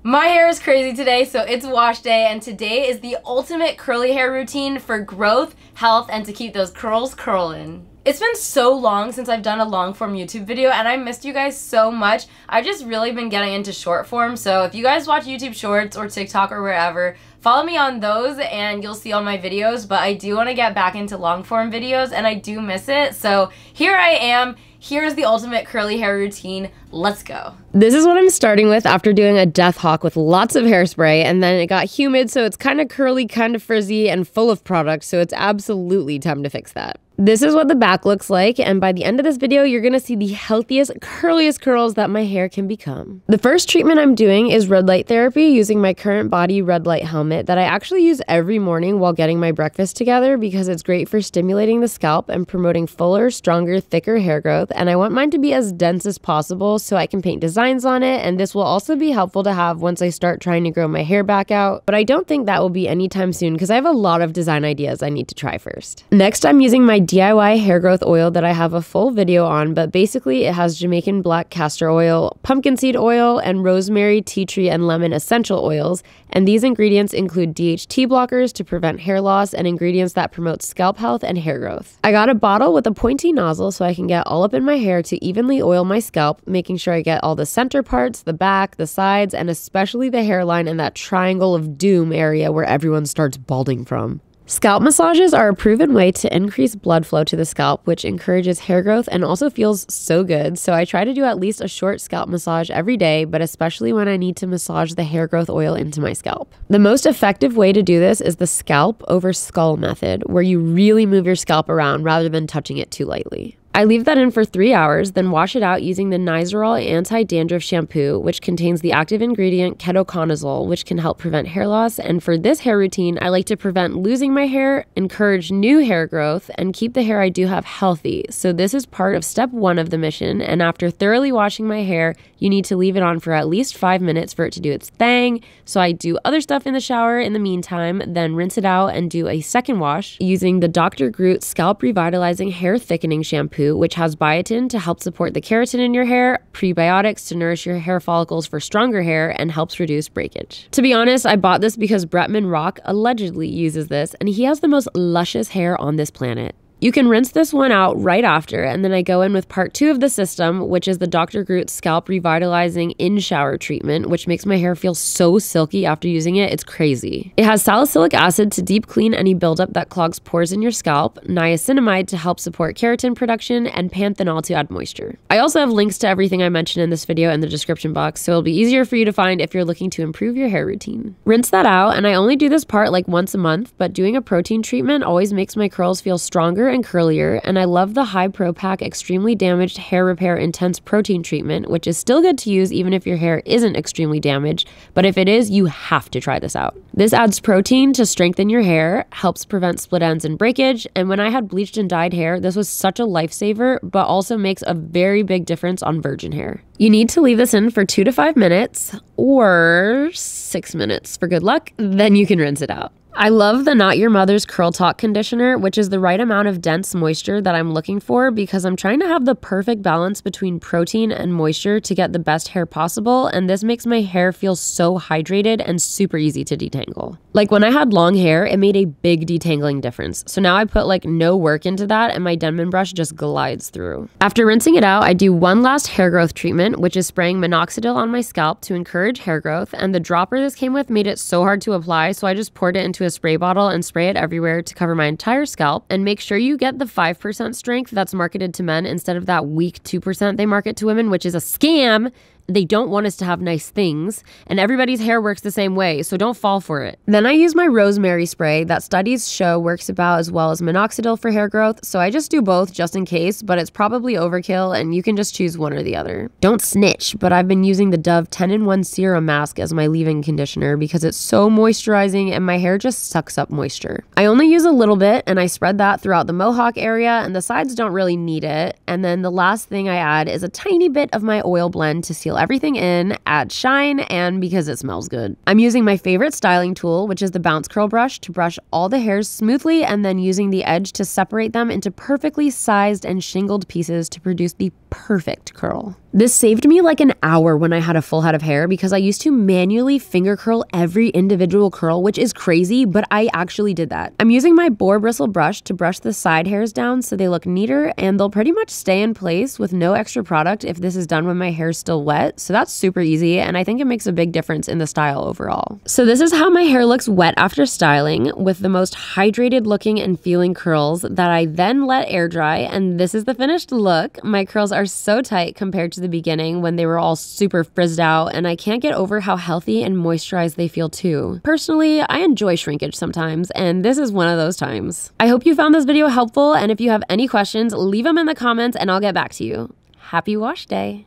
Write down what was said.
My hair is crazy today, so it's wash day, and today is the ultimate curly hair routine for growth, health, and to keep those curls curling. It's been so long since I've done a long form YouTube video, and I missed you guys so much. I've just really been getting into short form, so if you guys watch YouTube Shorts or TikTok or wherever, follow me on those and you'll see all my videos, but I do want to get back into long form videos and I do miss it, so here I am. Here's the ultimate curly hair routine. Let's go. This is what I'm starting with after doing a death hawk with lots of hairspray, and then it got humid, so it's kind of curly, kind of frizzy, and full of product, so it's absolutely time to fix that. This is what the back looks like, and by the end of this video, you're gonna see the healthiest, curliest curls that my hair can become. The first treatment I'm doing is red light therapy using my current body red light helmet that I actually use every morning while getting my breakfast together because it's great for stimulating the scalp and promoting fuller, stronger, thicker hair growth, and I want mine to be as dense as possible so I can paint designs on it, and this will also be helpful to have once I start trying to grow my hair back out, but I don't think that will be anytime soon because I have a lot of design ideas I need to try first. Next, I'm using my DIY hair growth oil that I have a full video on, but basically it has Jamaican black castor oil, pumpkin seed oil, and rosemary, tea tree, and lemon essential oils, and these ingredients include DHT blockers to prevent hair loss and ingredients that promote scalp health and hair growth. I got a bottle with a pointy nozzle so I can get all up in my hair to evenly oil my scalp, making sure I get all the center parts, the back, the sides, and especially the hairline and that triangle of doom area where everyone starts balding from. Scalp massages are a proven way to increase blood flow to the scalp, which encourages hair growth and also feels so good. So I try to do at least a short scalp massage every day, but especially when I need to massage the hair growth oil into my scalp. The most effective way to do this is the scalp over skull method, where you really move your scalp around rather than touching it too lightly. I leave that in for 3 hours, then wash it out using the Nizoral Anti-Dandruff Shampoo, which contains the active ingredient ketoconazole, which can help prevent hair loss. And for this hair routine, I like to prevent losing my hair, encourage new hair growth, and keep the hair I do have healthy. So this is part of step 1 of the mission, and after thoroughly washing my hair, you need to leave it on for at least 5 minutes for it to do its thing. So I do other stuff in the shower in the meantime, then rinse it out and do a second wash using the Dr. Groot Scalp Revitalizing Hair Thickening Shampoo, which has biotin to help support the keratin in your hair, prebiotics to nourish your hair follicles for stronger hair, and helps reduce breakage. To be honest, I bought this because Bretman Rock allegedly uses this, and he has the most luscious hair on this planet. You can rinse this one out right after, and then I go in with part 2 of the system, which is the Dr. Groot Scalp Revitalizing In-Shower Treatment, which makes my hair feel so silky after using it, it's crazy. It has salicylic acid to deep clean any buildup that clogs pores in your scalp, niacinamide to help support keratin production, and panthenol to add moisture. I also have links to everything I mentioned in this video in the description box, so it'll be easier for you to find if you're looking to improve your hair routine. Rinse that out, and I only do this part like once a month, but doing a protein treatment always makes my curls feel stronger and curlier, and I love the High Pro Pack Extremely Damaged Hair Repair Intense Protein Treatment, which is still good to use even if your hair isn't extremely damaged, but if it is, you have to try this out. This adds protein to strengthen your hair, helps prevent split ends and breakage, and when I had bleached and dyed hair, this was such a lifesaver, but also makes a very big difference on virgin hair. You need to leave this in for 2 to 5 minutes, or 6 minutes for good luck, then you can rinse it out. I love the Not Your Mother's Curl Talk conditioner, which is the right amount of dense moisture that I'm looking for because I'm trying to have the perfect balance between protein and moisture to get the best hair possible, and this makes my hair feel so hydrated and super easy to detangle. Like when I had long hair, it made a big detangling difference, so now I put like no work into that and my Denman brush just glides through. After rinsing it out, I do one last hair growth treatment, which is spraying minoxidil on my scalp to encourage hair growth, and the dropper this came with made it so hard to apply, so I just poured it into a spray bottle and spray it everywhere to cover my entire scalp. And make sure you get the 5% strength that's marketed to men instead of that weak 2% they market to women, which is a scam. They don't want us to have nice things, and everybody's hair works the same way, so don't fall for it. Then I use my rosemary spray that studies show works about as well as minoxidil for hair growth, so I just do both just in case, but it's probably overkill and you can just choose one or the other. Don't snitch, but I've been using the Dove 10-in-1 Serum Mask as my leave-in conditioner because it's so moisturizing and my hair just sucks up moisture. I only use a little bit and I spread that throughout the mohawk area, and the sides don't really need it. And then the last thing I add is a tiny bit of my oil blend to seal everything in, add shine, and because it smells good. I'm using my favorite styling tool, which is the bounce curl brush, to brush all the hairs smoothly, and then using the edge to separate them into perfectly sized and shingled pieces to produce the perfect curl. This saved me like an hour when I had a full head of hair because I used to manually finger curl every individual curl, which is crazy, but I actually did that. I'm using my boar bristle brush to brush the side hairs down so they look neater, and they'll pretty much stay in place with no extra product if this is done when my hair's still wet. So that's super easy, and I think it makes a big difference in the style overall. So this is how my hair looks wet after styling, with the most hydrated looking and feeling curls that I then let air dry, and this is the finished look. My curls are so tight compared to the beginning when they were all super frizzed out, and I can't get over how healthy and moisturized they feel too. Personally, I enjoy shrinkage sometimes, and this is one of those times. I hope you found this video helpful, and if you have any questions, leave them in the comments and I'll get back to you. Happy wash day!